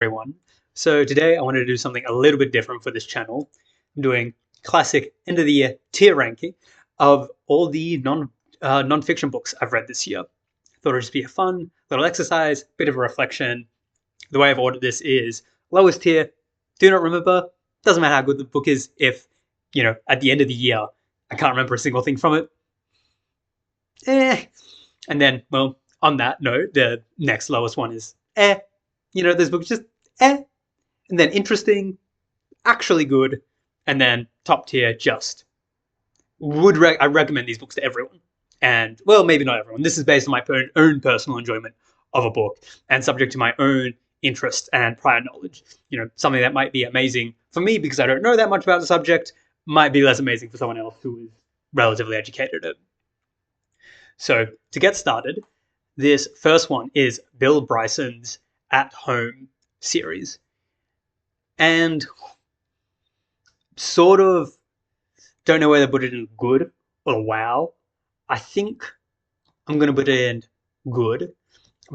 Everyone. So today I wanted to do something a little bit different for this channel. I'm doing classic end of the year tier ranking of all the non-fiction books I've read this year. Thought it'd just be a fun little exercise, bit of a reflection. The way I've ordered this is lowest tier, do not remember. Doesn't matter how good the book is if, at the end of the year I can't remember a single thing from it. And then, well, on that note, the next lowest one is this book is just eh. And then interesting, actually good, and then top tier, just I recommend these books to everyone. And well, maybe not everyone. This is based on my own personal enjoyment of a book and subject to my own interest and prior knowledge. Something that might be amazing for me because I don't know that much about the subject might be less amazing for someone else who is relatively educated. So to get started, this first one is Bill Bryson's At Home series. And sort of don't know whether to put it in good or wow. I think I'm going to put it in good.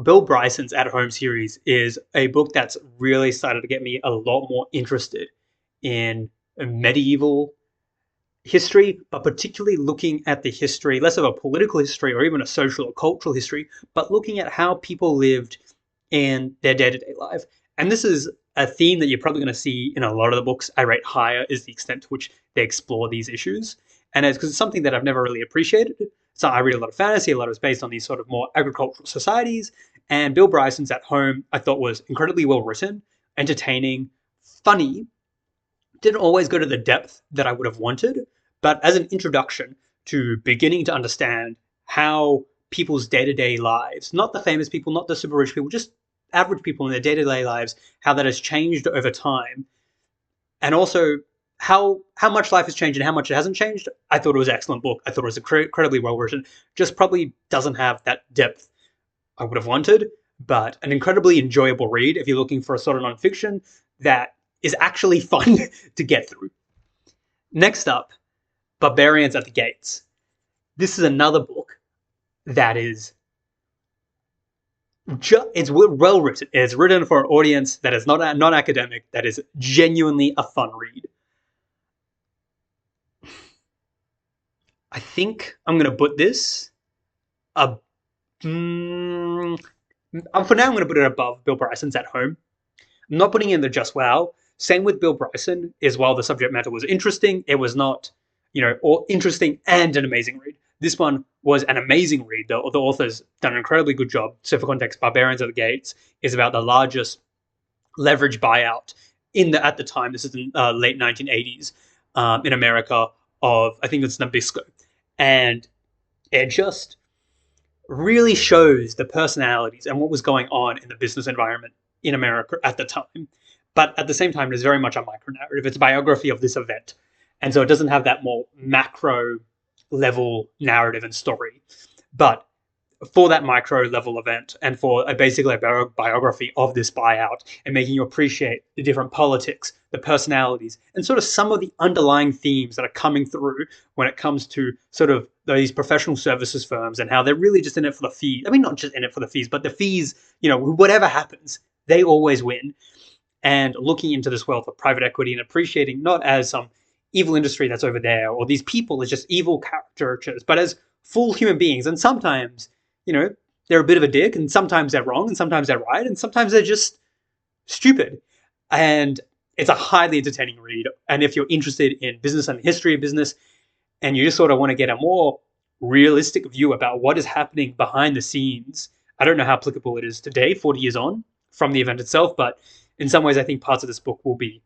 Bill Bryson's At Home series is a book that's really started to get me a lot more interested in medieval history, but particularly looking at the history, less of a political history or even a social or cultural history, but looking at how people lived in their day-to-day life. And this is a theme that you're probably going to see in a lot of the books I rate higher, is the extent to which they explore these issues. And it's because it's something that I've never really appreciated. So I read a lot of fantasy, a lot of it's based on these sort of more agricultural societies. And Bill Bryson's At Home, I thought, was incredibly well written, entertaining, funny. Didn't always go to the depth that I would have wanted, but as an introduction to beginning to understand how people's day-to-day lives, not the famous people, not the super rich people, just average people in their day-to-day lives, how that has changed over time, and also how much life has changed and how much it hasn't changed. I thought it was an excellent book. I thought it was incredibly well written. Just probably doesn't have that depth I would have wanted, but an incredibly enjoyable read if you're looking for a sort of nonfiction that is actually fun to get through. Next up, Barbarians at the Gates. This is another book that is it's well written. It's written for an audience that is not academic, that is genuinely a fun read. I think I'm going to put this for now I'm going to put it above Bill Bryson's At Home. I'm not putting in the just wow. Same with Bill Bryson, is while the subject matter was interesting, it was not, or interesting and an amazing read. This one was an amazing read. The author's done an incredibly good job. So for context, Barbarians at the Gates is about the largest leverage buyout at the time. This is in late 1980s in America of, I think it's Nabisco. And it just really shows the personalities and what was going on in the business environment in America at the time. But at the same time, it's very much a micro-narrative. It's a biography of this event. And so it doesn't have that more macro level narrative and story. But for that micro level event and for basically a biography of this buyout and making you appreciate the different politics, the personalities, and sort of some of the underlying themes that are coming through when it comes to sort of these professional services firms and how they're really just in it for the fees. I mean, not just in it for the fees, but the fees, whatever happens, they always win. And looking into this wealth of private equity and appreciating not as some evil industry that's over there or these people as just evil caricatures, but as full human beings. And sometimes, they're a bit of a dick, and sometimes they're wrong, and sometimes they're right, and sometimes they're just stupid. And it's a highly entertaining read. And if you're interested in business and the history of business, and you just sort of want to get a more realistic view about what is happening behind the scenes, I don't know how applicable it is today, 40 years on from the event itself, but in some ways, I think parts of this book will be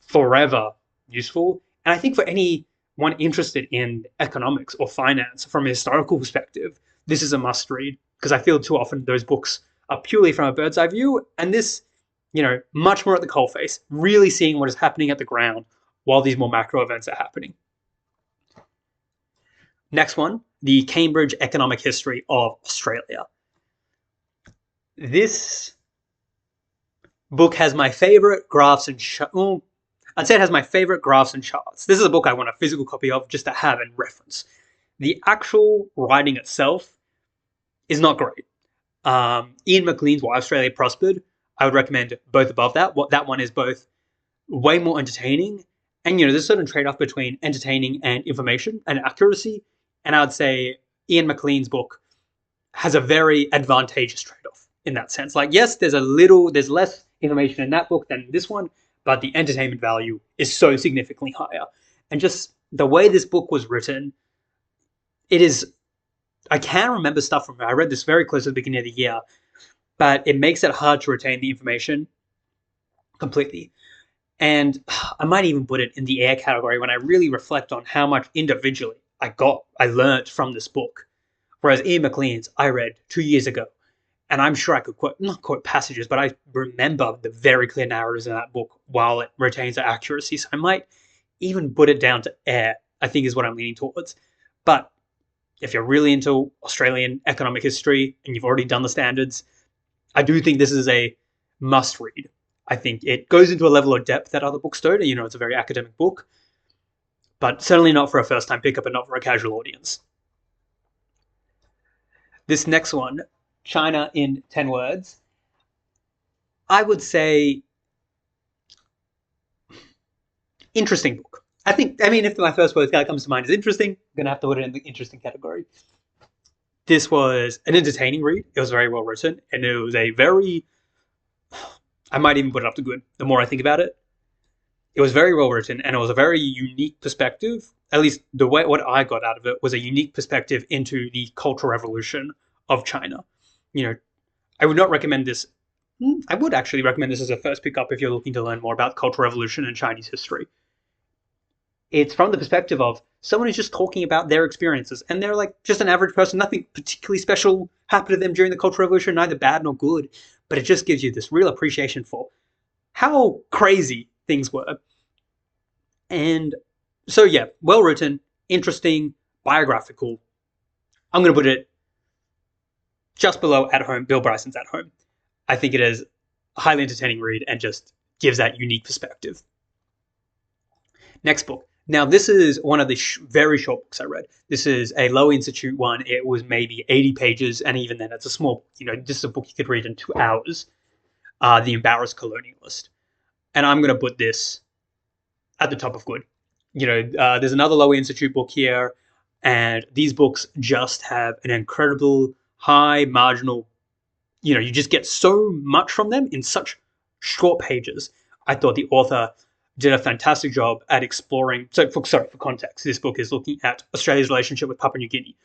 forever useful. And I think for anyone interested in economics or finance from a historical perspective, this is a must read, because I feel too often those books are purely from a bird's eye view. And this, much more at the coalface, really seeing what is happening at the ground while these more macro events are happening. Next one, the Cambridge Economic History of Australia. This book has my favorite graphs and I'd say it has my favorite graphs and charts. This is a book I want a physical copy of just to have in reference. The actual writing itself is not great. Ian McLean's Why Australia Prospered, I would recommend both above that. What that one is both way more entertaining, and there's a certain trade-off between entertaining and information and accuracy. And I would say Ian McLean's book has a very advantageous trade-off in that sense. Like, yes, there's less information in that book than this one, but the entertainment value is so significantly higher. And just the way this book was written, it is, I can remember stuff from it. I read this very close to the beginning of the year, but it makes it hard to retain the information completely. And I might even put it in the air category when I really reflect on how much individually I learned from this book. Whereas Ian McLean's I read 2 years ago, and I'm sure I could not quote passages, but I remember the very clear narratives in that book while it retains the accuracy. So I might even put it down to air, I think is what I'm leaning towards. But if you're really into Australian economic history and you've already done the standards, I do think this is a must read. I think it goes into a level of depth that other books don't. It's a very academic book, but certainly not for a first-time pickup and not for a casual audience. This next one, China in 10 Words, I would say interesting book. If my first word that comes to mind is interesting, I'm going to have to put it in the interesting category. This was an entertaining read. It was very well written, and it was a very, I might even put it up to good the more I think about it. It was very well written, and it was a very unique perspective. At least what I got out of it was a unique perspective into the Cultural Revolution of China. I would not recommend this. I would actually recommend this as a first pickup if you're looking to learn more about Cultural Revolution and Chinese history. It's from the perspective of someone who's just talking about their experiences, and they're like just an average person. Nothing particularly special happened to them during the Cultural Revolution, neither bad nor good, but it just gives you this real appreciation for how crazy things were. And so, yeah, well written, interesting, biographical. I'm going to put it just below At Home, Bill Bryson's At Home. I think it is a highly entertaining read and just gives that unique perspective. Next book. Now, this is one of the very short books I read. This is a Lowy Institute one. It was maybe 80 pages, and even then, it's a small book. This is a book you could read in 2 hours. The Embarrassed Colonialist. And I'm going to put this at the top of good. There's another Lowy Institute book here, and these books just have an incredible high marginal, you just get so much from them in such short pages. I thought the author did a fantastic job at exploring. For context, this book is looking at Australia's relationship with Papua New Guinea.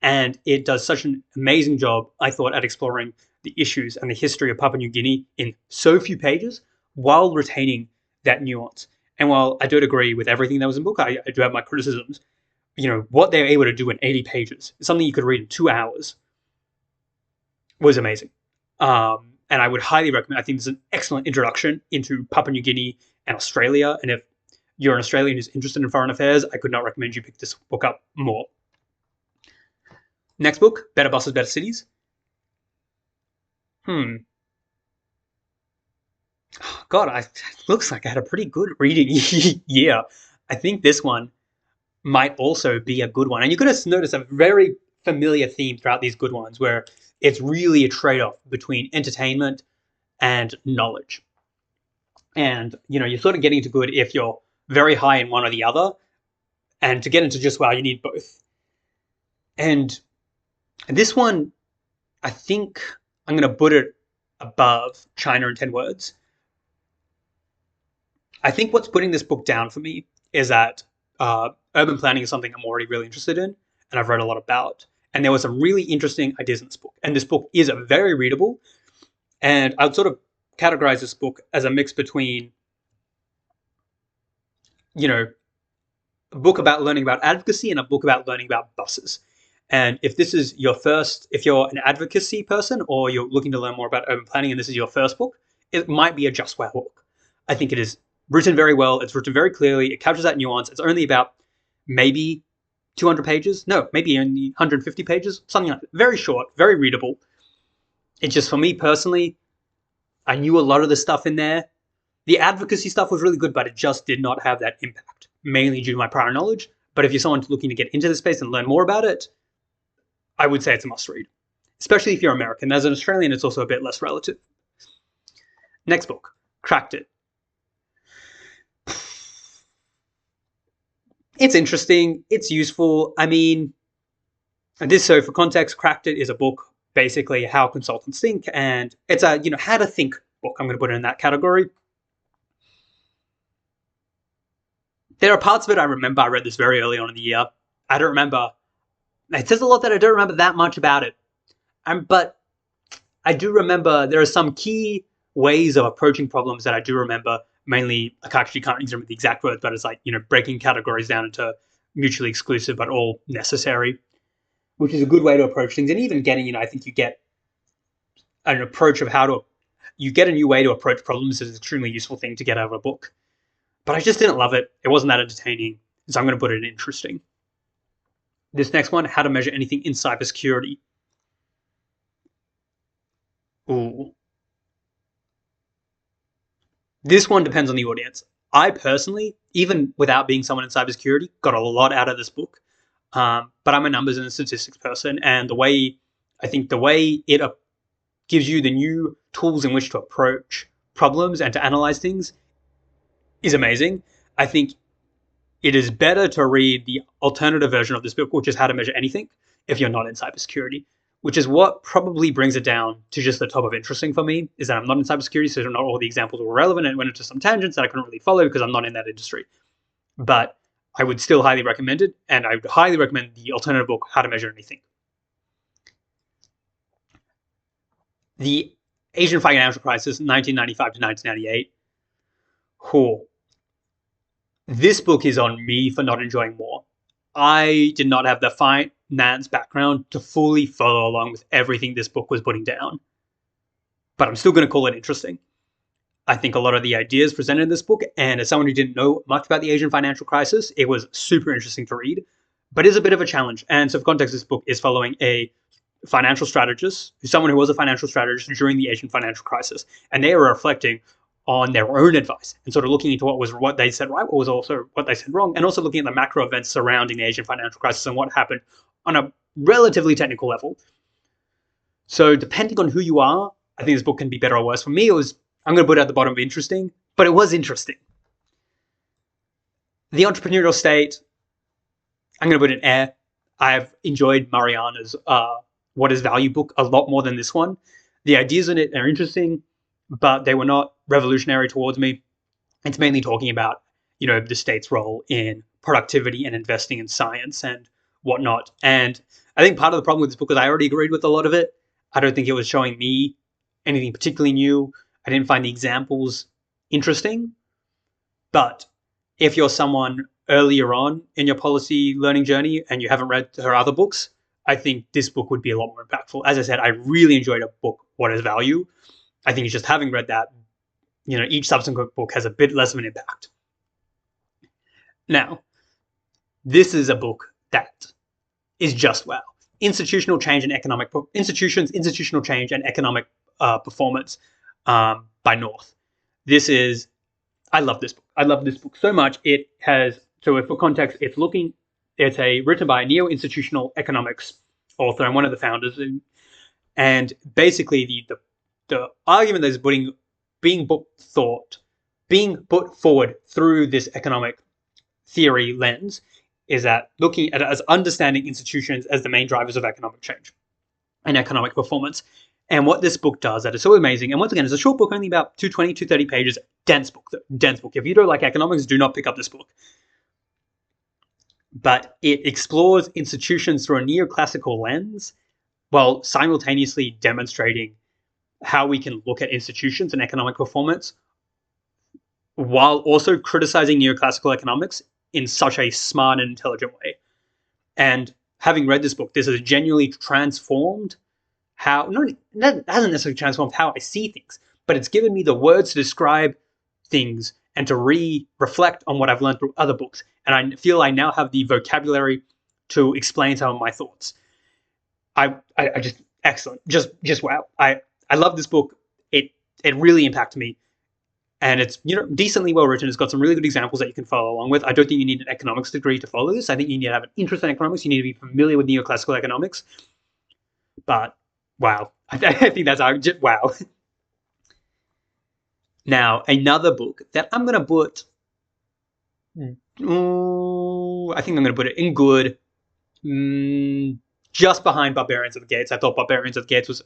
And it does such an amazing job, I thought, at exploring the issues and the history of Papua New Guinea in so few pages while retaining that nuance. And while I don't agree with everything that was in the book, I do have my criticisms. What they were able to do in 80 pages, something you could read in 2 hours, was amazing. And I would highly recommend. I think it's an excellent introduction into Papua New Guinea and Australia. And if you're an Australian who's interested in foreign affairs, I could not recommend you pick this book up more. Next book, Better Buses, Better Cities. God, it looks like I had a pretty good reading year. I think this one might also be a good one. And you're going to notice a very familiar theme throughout these good ones where it's really a trade-off between entertainment and knowledge. And, you're sort of getting into good if you're very high in one or the other. And to get into just wow, you need both. And this one, I think I'm going to put it above China in 10 Words. I think what's putting this book down for me is that urban planning is something I'm already really interested in and I've read a lot about. And there were some really interesting ideas in this book. And this book is very readable. And I would sort of categorize this book as a mix between, a book about learning about advocacy and a book about learning about buses. And if this is if you're an advocacy person or you're looking to learn more about urban planning and this is your first book, it might be a just wow book. I think it is written very well. It's written very clearly. It captures that nuance. It's only about maybe 200 pages. No, maybe only 150 pages, something like that. Very short, very readable. It's just, for me personally, I knew a lot of the stuff in there. The advocacy stuff was really good, but it just did not have that impact, mainly due to my prior knowledge. But if you're someone looking to get into the space and learn more about it, I would say it's a must read, especially if you're American. As an Australian, it's also a bit less relative. Next book, Cracked It. It's interesting. It's useful. I mean, so for context, Cracked It is a book basically how consultants think, and it's a how to think book. I'm going to put it in that category. There are parts of it I remember. I read this very early on in the year. I don't remember. It says a lot that I don't remember that much about it. But I do remember there are some key ways of approaching problems that I do remember. Mainly, I actually can't remember the exact words, but it's like breaking categories down into mutually exclusive but all necessary, which is a good way to approach things. And even getting, I think you get an approach of you get a new way to approach problems is an extremely useful thing to get out of a book. But I just didn't love it. It wasn't that entertaining, so I'm going to put it in interesting. This next one, How to Measure Anything in Cybersecurity. Ooh. This one depends on the audience. I personally, even without being someone in cybersecurity, got a lot out of this book. But I'm a numbers and statistics person, and the way it gives you the new tools in which to approach problems and to analyze things is amazing. I think it is better to read the alternative version of this book, which is How to Measure Anything, if you're not in cybersecurity, which is what probably brings it down to just the top of interesting for me, is that I'm not in cybersecurity, so not all the examples were relevant, and went into some tangents that I couldn't really follow because I'm not in that industry. But I would still highly recommend it, and I would highly recommend the alternative book, How to Measure Anything. The Asian financial crisis, 1995 to 1998. Cool. This book is on me for not enjoying more. I did not have the finance background to fully follow along with everything this book was putting down. But I'm still going to call it interesting. I think a lot of the ideas presented in this book, and as someone who didn't know much about the Asian financial crisis, it was super interesting to read, but is a bit of a challenge. And so for context, this book is following a financial strategist, someone who was a financial strategist during the Asian financial crisis, and they were reflecting on their own advice and sort of looking into what they said right, what was also what they said wrong, and also looking at the macro events surrounding the Asian financial crisis and what happened on a relatively technical level. So depending on who you are, I think this book can be better or worse. For me, I'm going to put it at the bottom of interesting, but it was interesting. The Entrepreneurial State, I'm going to put it in air. I've enjoyed Mariana's What is Value book a lot more than this one. The ideas in it are interesting, but they were not revolutionary towards me. It's mainly talking about, the state's role in productivity and investing in science and whatnot. And I think part of the problem with this book is I already agreed with a lot of it. I don't think it was showing me anything particularly new. I didn't find the examples interesting. But if you're someone earlier on in your policy learning journey and you haven't read her other books, I think this book would be a lot more impactful. As I said, I really enjoyed a book, What is Value. I think just having read that, each subsequent book has a bit less of an impact. Now, this is a book that is just wow. Institutional Change and Economic Institutional Change and Economic Performance by North. I love this book. I love this book so much. It has, so for context, it's written by a neo-institutional economics author and one of the founders, and basically the argument that is being put forward through this economic theory lens is that looking at it as understanding institutions as the main drivers of economic change and economic performance. And what this book does that is so amazing, and once again, it's a short book, only about 220, 230 pages, dense book. If you don't like economics, do not pick up this book. But it explores institutions through a neoclassical lens while simultaneously demonstrating how we can look at institutions and economic performance while also criticizing neoclassical economics in such a smart and intelligent way. And having read this book, this has genuinely transformed it hasn't necessarily transformed how I see things, but it's given me the words to describe things and to reflect on what I've learned through other books. And I feel I now have the vocabulary to explain some of my thoughts. I just, excellent. Just wow. I love this book. It really impacted me. And it's, decently well written. It's got some really good examples that you can follow along with. I don't think you need an economics degree to follow this. I think you need to have an interest in economics. You need to be familiar with neoclassical economics. But wow, I think that's wow. Now, another book that I'm going to put, I think I'm going to put it in good, just behind Barbarians of the Gates. I thought Barbarians of the Gates was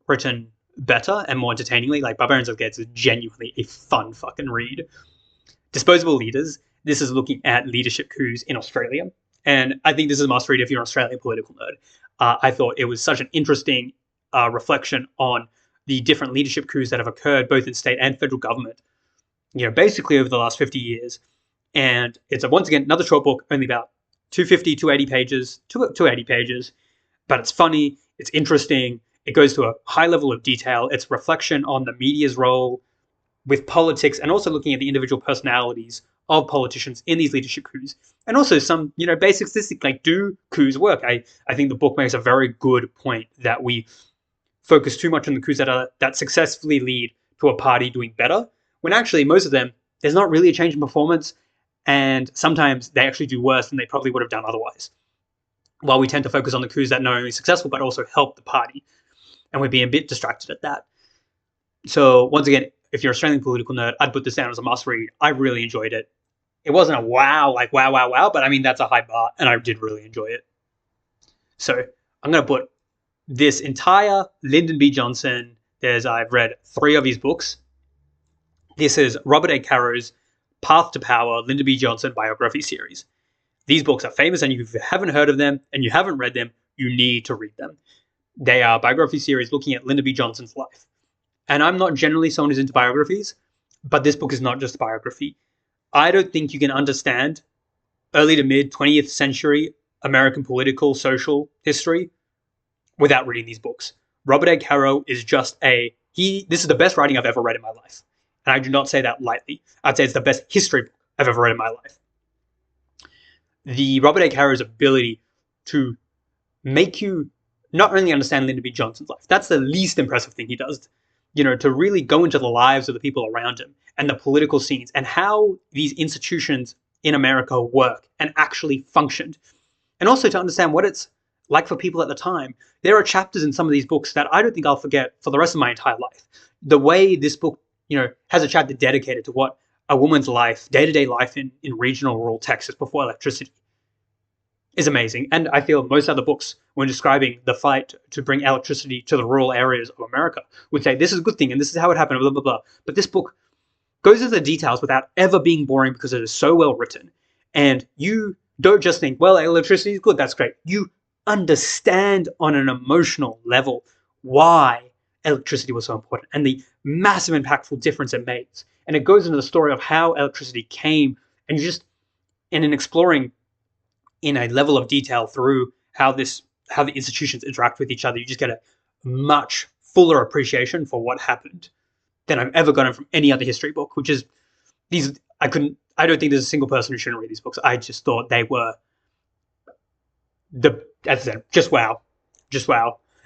written better and more entertainingly. Like, Barbarians of the Gates is genuinely a fun fucking read. Disposable Leaders. This is looking at leadership coups in Australia. And I think this is a must read if you're an Australian political nerd. I thought it was such an interesting reflection on the different leadership coups that have occurred both in state and federal government, basically over the last 50 years. And it's, once again, another short book, only about 250, 280 pages, 280 pages, but it's funny, it's interesting, it goes to a high level of detail, it's reflection on the media's role with politics and also looking at the individual personalities of politicians in these leadership coups. And also some, basic statistics like, do coups work? I think the book makes a very good point that we focus too much on the coups that successfully lead to a party doing better, when actually most of them, there's not really a change in performance, and sometimes they actually do worse than they probably would have done otherwise. While we tend to focus on the coups that not only successful, but also help the party. And we're being a bit distracted at that. So once again, if you're an Australian political nerd, I'd put this down as a must read. I really enjoyed it. It wasn't a wow, but I mean, that's a high bar, and I did really enjoy it. So I'm going to put this entire Lyndon B. Johnson, I've read 3 of his books. This is Robert A. Caro's Path to Power, Lyndon B. Johnson biography series. These books are famous, and if you haven't heard of them and you haven't read them, you need to read them. They are biography series looking at Lyndon B. Johnson's life. And I'm not generally someone who's into biographies, but this book is not just a biography. I don't think you can understand early to mid 20th century American political, social history without reading these books. Robert A. Caro is just this is the best writing I've ever read in my life. And I do not say that lightly. I'd say it's the best history book I've ever read in my life. The Robert A. Caro's ability to make you not only understand Lyndon B. Johnson's life, that's the least impressive thing he does, to really go into the lives of the people around him and the political scenes and how these institutions in America work and actually functioned. And also to understand what it's like for people at the time. There are chapters in some of these books that I don't think I'll forget for the rest of my entire life. The way this book, has a chapter dedicated to what a woman's life, day-to-day life in regional rural Texas before electricity is amazing. And I feel most other books, when describing the fight to bring electricity to the rural areas of America, would say this is a good thing and this is how it happened, blah, blah, blah. But this book goes into the details without ever being boring because it is so well written. And you don't just think, well, electricity is good, that's great. You understand on an emotional level why electricity was so important and the massive impactful difference it makes. And it goes into the story of how electricity came, and in exploring in a level of detail through how the institutions interact with each other, you just get a much fuller appreciation for what happened than I've ever gotten from any other history book, which is I don't think there's a single person who shouldn't read these books. I just thought they were as I said, just wow.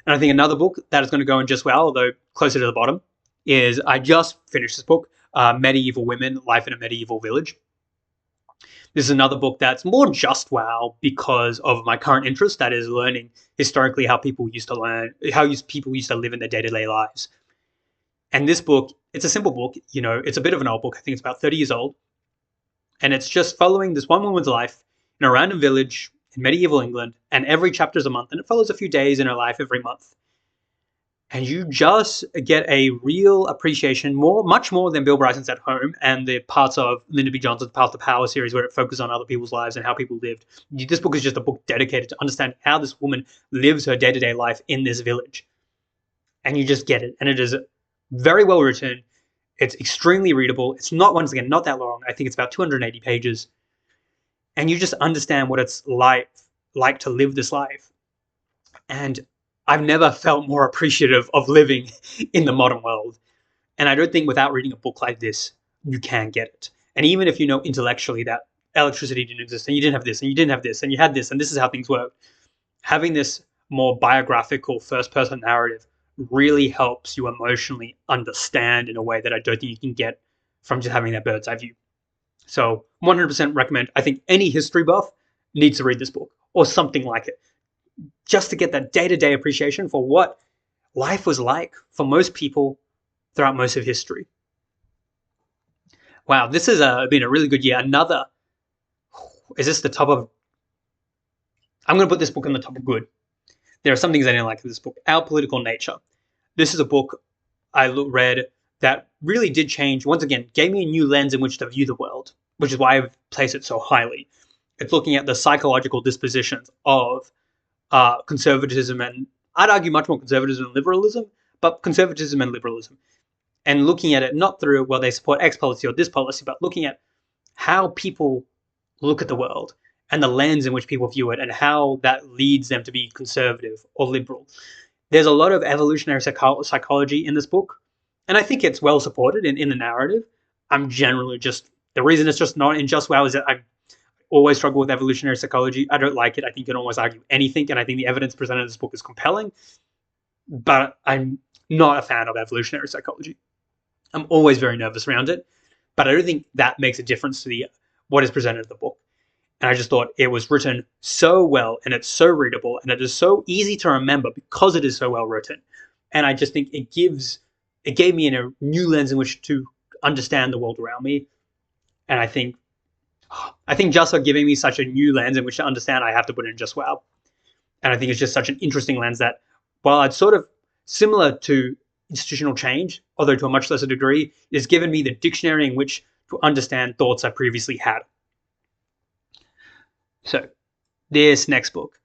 And I think another book that is going to go in just wow, although closer to the bottom, is I just finished this book, Medieval Women, Life in a Medieval Village. This is another book that's more just wow because of my current interest, that is learning historically how people used to live in their day-to-day lives. And this book, it's a simple book, it's a bit of an old book. I think it's about 30 years old. And it's just following this one woman's life in a random village in medieval England, and every chapter is a month, and it follows a few days in her life every month. And you just get a real appreciation, much more than Bill Bryson's At Home and the parts of Lyndon B. Johnson's Path to Power series where it focuses on other people's lives and how people lived. This book is just a book dedicated to understand how this woman lives her day-to-day life in this village. And you just get it. And it is very well written. It's extremely readable. It's not, once again, not that long. I think it's about 280 pages. And you just understand what it's like to live this life. And I've never felt more appreciative of living in the modern world. And I don't think without reading a book like this, you can get it. And even if you know intellectually that electricity didn't exist, and you didn't have this, and you didn't have this, and you had this, and this is how things work, having this more biographical first-person narrative really helps you emotionally understand in a way that I don't think you can get from just having that bird's eye view. So 100% recommend. I think any history buff needs to read this book or something like it, just to get that day-to-day appreciation for what life was like for most people throughout most of history. Wow, this has been a really good year. Another, is this the top of, I'm going to put this book in the top of good. There are some things I didn't like in this book. Our Political Nature. This is a book I read that really did change, once again, gave me a new lens in which to view the world, which is why I've placed it so highly. It's looking at the psychological dispositions of conservatism, and I'd argue much more conservatism and liberalism, but conservatism and liberalism. And looking at it not through, well, they support X policy or this policy, but looking at how people look at the world and the lens in which people view it and how that leads them to be conservative or liberal. There's a lot of evolutionary psychology in this book, and I think it's well supported in the narrative. I'm generally just, the reason it's just not in Just Wow is that I always struggle with evolutionary psychology. I don't like it. I think you can almost argue anything, and I think the evidence presented in this book is compelling, but I'm not a fan of evolutionary psychology. I'm always very nervous around it, but I don't think that makes a difference to what is presented in the book. And I just thought it was written so well, and it's so readable, and it is so easy to remember because it is so well written. And I just think it gave me a new lens in which to understand the world around me. And I think just for giving me such a new lens in which to understand, I have to put in Just Wow. And I think it's just such an interesting lens that, while it's sort of similar to institutional change, although to a much lesser degree, it has given me the dictionary in which to understand thoughts I previously had. So, this next book,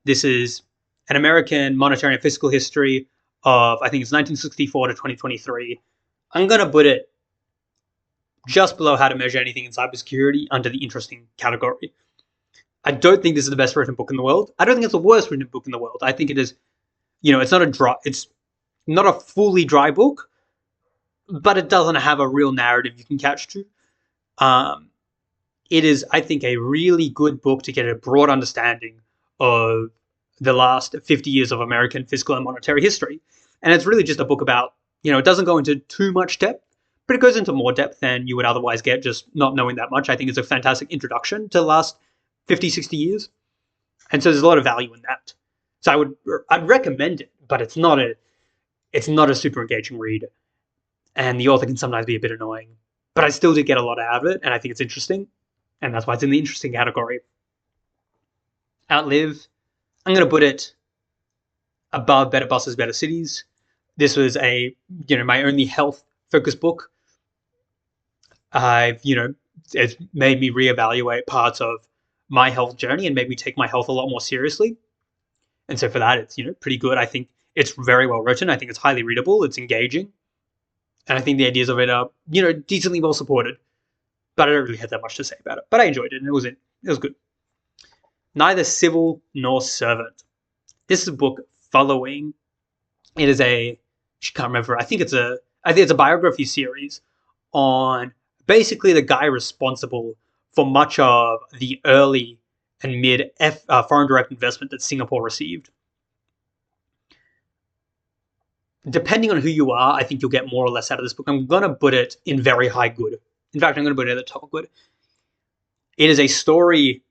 this is an American monetary and fiscal history of, I think it's 1964 to 2023. I'm going to put it just below How to Measure Anything in Cybersecurity under the interesting category. I don't think this is the best written book in the world. I don't think it's the worst written book in the world. I think it is, it's not a fully dry book, but it doesn't have a real narrative you can catch to. It is, I think, a really good book to get a broad understanding of the last 50 years of American fiscal and monetary history. And it's really just a book about, it doesn't go into too much depth, but it goes into more depth than you would otherwise get just not knowing that much. I think it's a fantastic introduction to the last 50, 60 years. And so there's a lot of value in that. So I'd recommend it, but it's not a super engaging read. And the author can sometimes be a bit annoying, but I still did get a lot out of it, and I think it's interesting. And that's why it's in the interesting category. Outlive, I'm going to put it above Better Buses, Better Cities. This was my only health-focused book. It's made me reevaluate parts of my health journey and made me take my health a lot more seriously. And so for that, it's, pretty good. I think it's very well written. I think it's highly readable. It's engaging. And I think the ideas of it are, decently well supported. But I don't really have that much to say about it. But I enjoyed it, and it was good. Neither Civil Nor Servant. This is a book following. It is I can't remember. I think it's a biography series on basically the guy responsible for much of the early and mid foreign direct investment that Singapore received. Depending on who you are, I think you'll get more or less out of this book. I'm going to put it in very high good. In fact, I'm going to put it at the top of good. It is a story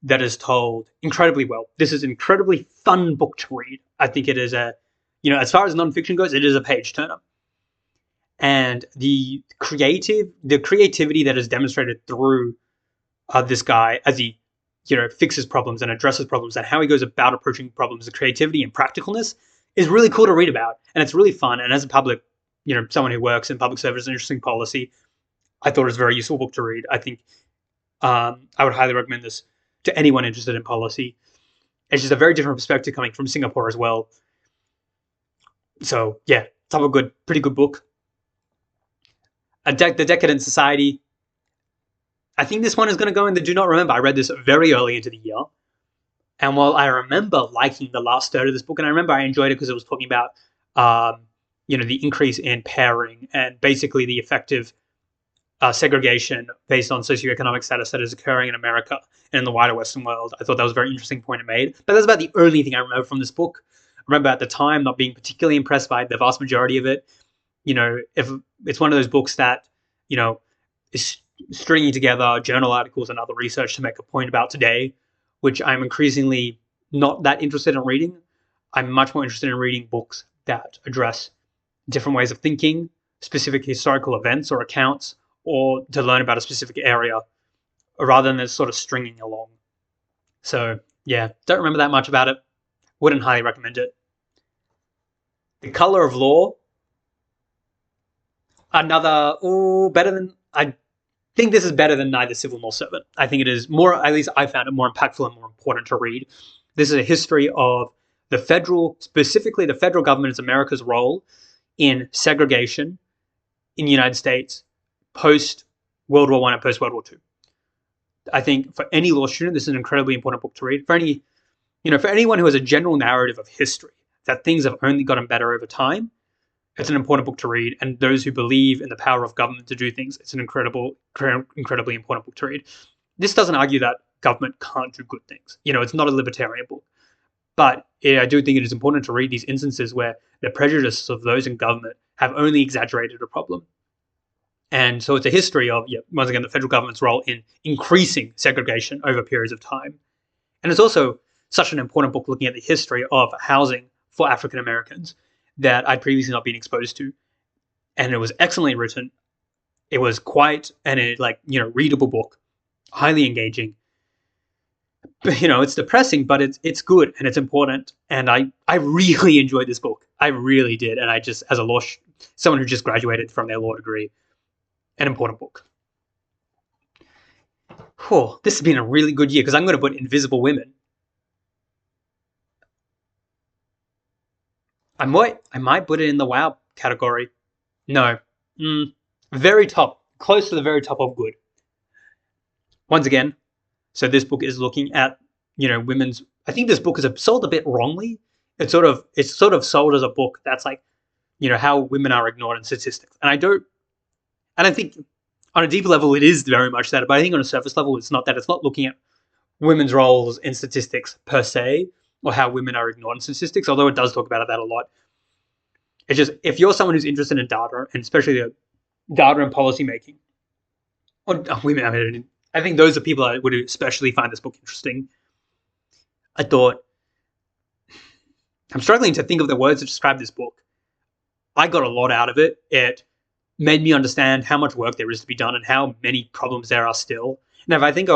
that is told incredibly well. This is an incredibly fun book to read. I think it is as far as nonfiction goes, it is a page turner. And the creativity that is demonstrated through this guy as he, fixes problems and addresses problems, and how he goes about approaching problems, the creativity and practicalness is really cool to read about. And it's really fun. And as a public, someone who works in public service and interesting policy, I thought it was a very useful book to read. I think I would highly recommend this to anyone interested in policy. It's just a very different perspective coming from Singapore as well. So yeah, top of good, pretty good book. The Decadent Society. I think this one is going to go in the Do Not Remember. I read this very early into the year. And while I remember liking the last third of this book, and I remember I enjoyed it because it was talking about, the increase in pairing and basically the effective segregation based on socioeconomic status that is occurring in America and in the wider Western world. I thought that was a very interesting point it made. But that's about the only thing I remember from this book. I remember at the time not being particularly impressed by the vast majority of it. If it's one of those books that, is stringing together journal articles and other research to make a point about today, which I'm increasingly not that interested in reading. I'm much more interested in reading books that address different ways of thinking, specific historical events or accounts or to learn about a specific area rather than sort of stringing along. So yeah, don't remember that much about it. Wouldn't highly recommend it. The Color of Law, another, better than, I think this is better than Neither Civil Nor Servant. I think it is more, at least I found it more impactful and more important to read. This is a history of the federal, specifically the federal government, America's role in segregation in the United States post World War I and post World War II. I think for any law student, this is an incredibly important book to read. For anyone who has a general narrative of history, that things have only gotten better over time, it's an important book to read. And those who believe in the power of government to do things, it's an incredibly important book to read. This doesn't argue that government can't do good things. It's not a libertarian book. But I do think it is important to read these instances where the prejudices of those in government have only exaggerated a problem. And so it's a history of, once again, the federal government's role in increasing segregation over periods of time. And it's also such an important book looking at the history of housing for African Americans that I'd previously not been exposed to. And it was excellently written. It was quite readable book, highly engaging. But, it's depressing, but it's good and it's important. And I really enjoyed this book. I really did. And I just, as someone who just graduated from their law degree, an important book. This has been a really good year because I'm going to put Invisible Women. I might put it in the wow category. No. Very top. Close to the very top of good. Once again, so this book is looking at, women's... I think this book is sold a bit wrongly. It's sort of sold as a book that's like, how women are ignored in statistics. And I think on a deeper level, it is very much that. But I think on a surface level, it's not that. It's not looking at women's roles in statistics per se, or how women are ignored in statistics, although it does talk about that a lot. It's just, if you're someone who's interested in data, and especially the data and policy making, or women, I think those are people that would especially find this book interesting. I'm struggling to think of the words to describe this book. I got a lot out of it. It made me understand how much work there is to be done and how many problems there are still. And if I think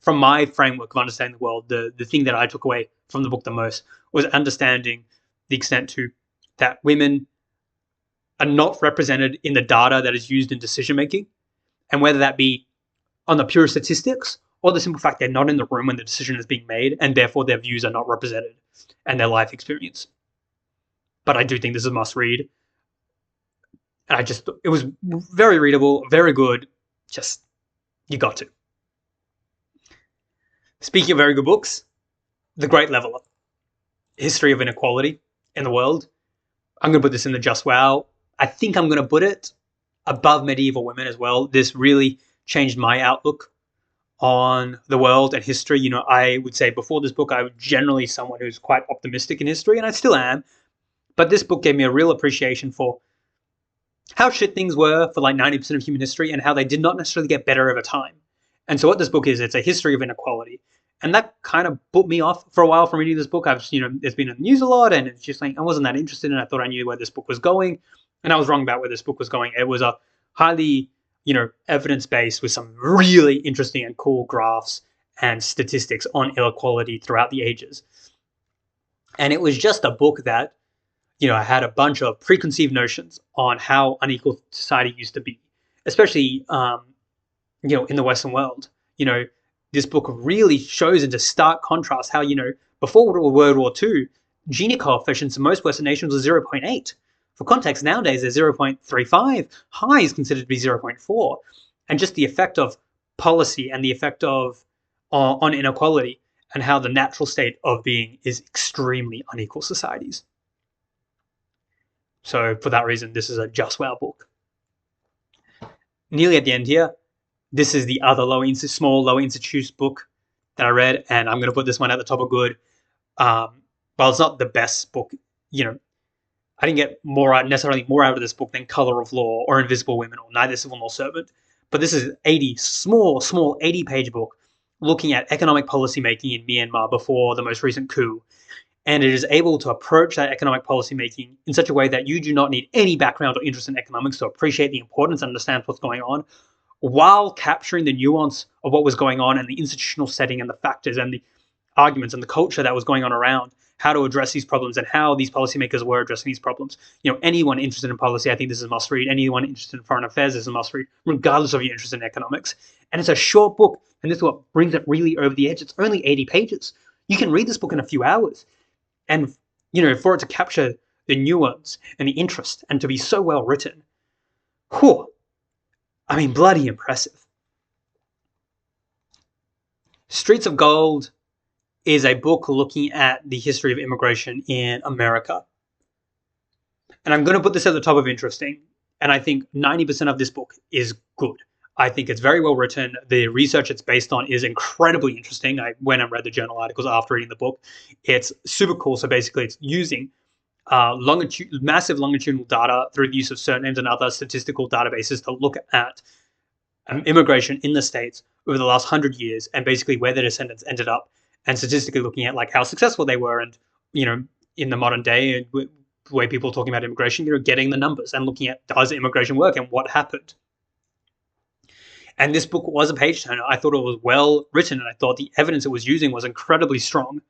from my framework of understanding the world, the thing that I took away from the book the most was understanding the extent to that women are not represented in the data that is used in decision making, and whether that be on the pure statistics or the simple fact they're not in the room when the decision is being made, and therefore their views are not represented and their life experience. But I do think this is a must read. And it was very readable, very good. Just, you got to. Speaking of very good books, The Great Leveler, History of Inequality in the World. I'm going to put this in the Just Wow. I think I'm going to put it above Medieval Women as well. This really changed my outlook on the world and history. I would say before this book, I was generally someone who's quite optimistic in history, and I still am. But this book gave me a real appreciation for how shit things were for like 90% of human history and how they did not necessarily get better over time. And so what this book is, it's a history of inequality. And that kind of put me off for a while from reading this book. It's been in the news a lot, and it's just like, I wasn't that interested in it. I thought I knew where this book was going, and I was wrong about where this book was going. It was a highly, evidence-based with some really interesting and cool graphs and statistics on inequality throughout the ages. And it was just a book that, I had a bunch of preconceived notions on how unequal society used to be, especially, in the Western world. This book really shows into stark contrast how, before World War II, Gini coefficients in most Western nations was 0.8. For context, nowadays they're 0.35. High is considered to be 0.4. And just the effect of policy and the effect of on inequality and how the natural state of being is extremely unequal societies. So for that reason, this is a Just Wow book. Nearly at the end here, this is the other small lower institutes book that I read, and I'm going to put this one at the top of good. While it's not the best book, I didn't get necessarily more out of this book than Color of Law or Invisible Women or Neither Civil Nor Servant. But this is small 80-page book looking at economic policy making in Myanmar before the most recent coup. and it is able to approach that economic policy making in such a way that you do not need any background or interest in economics to appreciate the importance and understand what's going on, while capturing the nuance of what was going on and the institutional setting and the factors and the arguments and the culture that was going on around how to address these problems and how these policymakers were addressing these problems. Anyone interested in policy, I think this is a must read. Anyone interested in foreign affairs, this is a must read, regardless of your interest in economics. And it's a short book, and this is what brings it really over the edge. It's only 80 pages. You can read this book in a few hours. And, for it to capture the nuance and the interest and to be so well written, bloody impressive. Streets of Gold is a book looking at the history of immigration in America. And I'm going to put this at the top of interesting. And I think 90% of this book is good. I think it's very well written. The research it's based on is incredibly interesting. I went and read the journal articles after reading the book. It's super cool. So basically it's using massive longitudinal data through the use of surnames and other statistical databases to look at immigration in the States over the last 100 years and basically where their descendants ended up, and statistically looking at like how successful they were, and in the modern day, and the way people are talking about immigration, getting the numbers and looking at, does immigration work and what happened. And this book was a page turner. I thought it was well written, and I thought the evidence it was using was incredibly strong.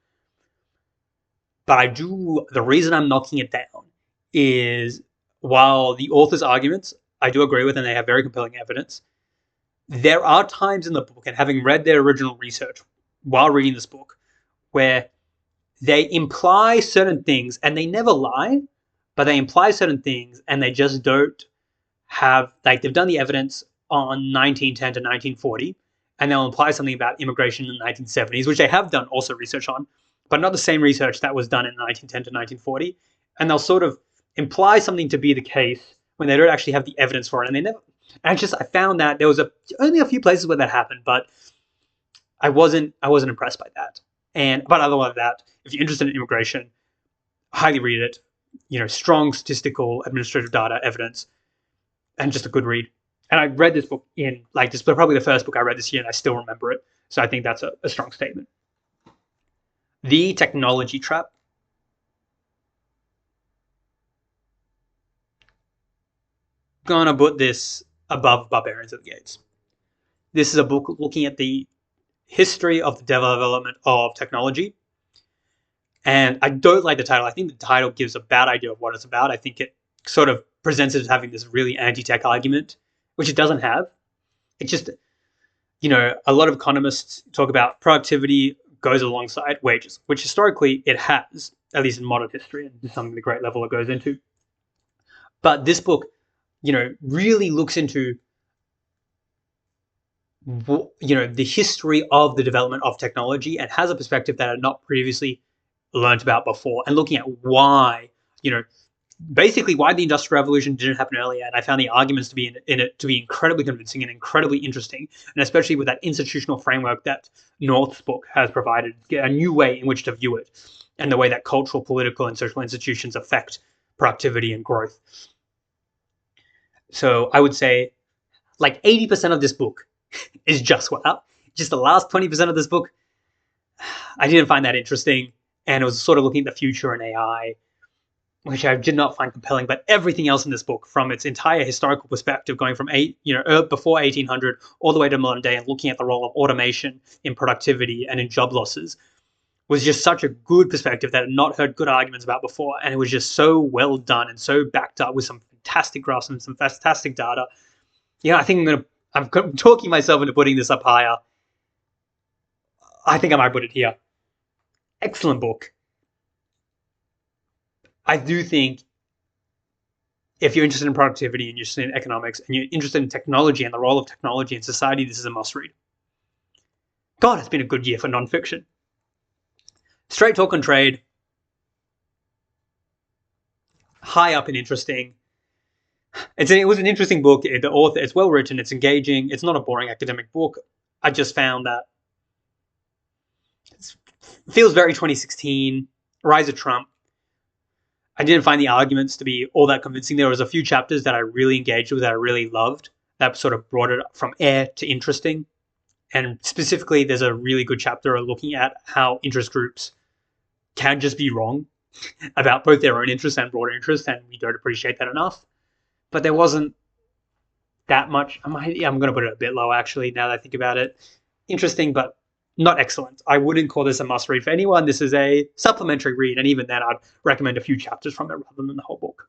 But the reason I'm knocking it down is, while the author's arguments I do agree with and they have very compelling evidence, there are times in the book, and having read their original research while reading this book, where they imply certain things, and they never lie, but they imply certain things and they just don't have, like, they've done the evidence on 1910 to 1940, and they'll imply something about immigration in the 1970s, which they have done also research on, but not the same research that was done in 1910 to 1940. And they'll sort of imply something to be the case when they don't actually have the evidence for it. And they never, and I found that there was only a few places where that happened, but I wasn't impressed by that. But other than that, if you're interested in immigration, highly read it. Strong statistical, administrative data, evidence, and just a good read. And I read this book this was probably the first book I read this year, and I still remember it. So I think that's a strong statement. The Technology Trap. Gonna put this above Barbarians at the Gates. This is a book looking at the history of the development of technology. And I don't like the title. I think the title gives a bad idea of what it's about. I think it sort of presents it as having this really anti-tech argument, which it doesn't have. It's just, a lot of economists talk about productivity goes alongside wages, which historically it has, at least in modern history, and to some degree level it goes into. But this book, really looks into the history of the development of technology, and has a perspective that I had not previously learned about before, and looking at why, basically why the Industrial Revolution didn't happen earlier. And I found the arguments to be in it to be incredibly convincing and incredibly interesting, and especially with that institutional framework that North's book has provided, a new way in which to view it, and the way that cultural, political, and social institutions affect productivity and growth. So I would say like 80% of this book is just wow. Just the last 20% of this book, I didn't find that interesting. And it was sort of looking at the future and AI, which I did not find compelling. But everything else in this book, from its entire historical perspective, going from before 1800 all the way to modern day, and looking at the role of automation in productivity and in job losses, was just such a good perspective that I had not heard good arguments about before. And it was just so well done and so backed up with some fantastic graphs and some fantastic data. I think I'm talking myself into putting this up higher. I think I might put it here. Excellent book. I do think if you're interested in productivity and you're interested in economics and you're interested in technology and the role of technology in society, this is a must read. God, it's been a good year for nonfiction. Straight Talk and Trade. High up and interesting. It was an interesting book. The author, it's well written, it's engaging, it's not a boring academic book. I just found that it feels very 2016, Rise of Trump. I didn't find the arguments to be all that convincing. There was a few chapters that I really engaged with, that I really loved, that sort of brought it from air to interesting. And specifically, there's a really good chapter looking at how interest groups can just be wrong about both their own interests and broader interests, and we don't appreciate that enough. But there wasn't that much. I'm going to put it a bit low, actually, now that I think about it. Interesting, but not excellent. I wouldn't call this a must read for anyone. This is a supplementary read, and even then, I'd recommend a few chapters from it rather than the whole book.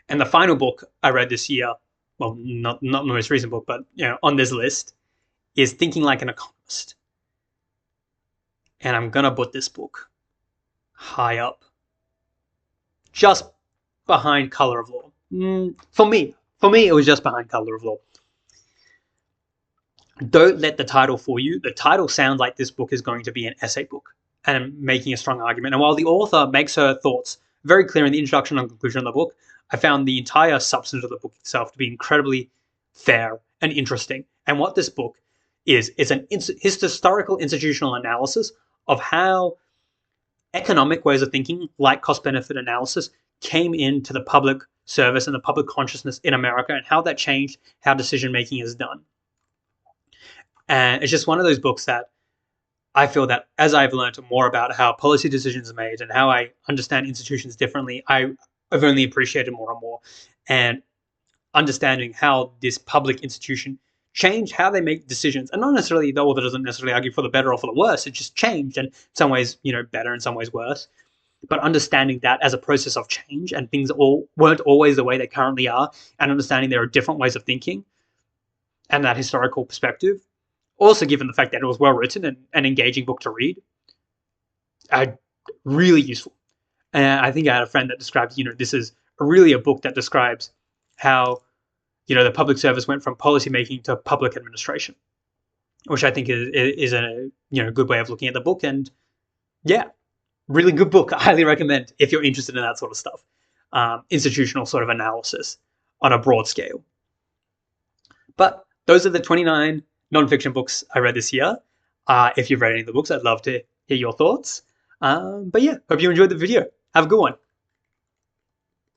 And the final book I read this year, well, not the most recent book, but on this list, is Thinking Like an Economist. And I'm going to put this book high up, just behind Color of Law. For me, it was just behind Color of Law. Don't let the title fool you. The title sounds like this book is going to be an essay book, and I'm making a strong argument. And while the author makes her thoughts very clear in the introduction and conclusion of the book, I found the entire substance of the book itself to be incredibly fair and interesting. And what this book is an historical institutional analysis of how economic ways of thinking, like cost-benefit analysis, came into the public service and the public consciousness in America, and how that changed how decision-making is done. And it's just one of those books that I feel that as I've learned more about how policy decisions are made and how I understand institutions differently, I've only appreciated more and more. And understanding how this public institution changed how they make decisions. And not necessarily, the author doesn't necessarily argue for the better or for the worse. It just changed, and in some ways, better, in some ways worse. But understanding that as a process of change, and things weren't always the way they currently are, and understanding there are different ways of thinking, and that historical perspective, also given the fact that it was well written and an engaging book to read, really useful. And I think I had a friend that described, this is really a book that describes how, the public service went from policymaking to public administration, which I think is a good way of looking at the book. And yeah, really good book. I highly recommend if you're interested in that sort of stuff, institutional sort of analysis on a broad scale. But those are the 29 nonfiction books I read this year. If you've read any of the books, I'd love to hear your thoughts. But yeah, hope you enjoyed the video. Have a good one.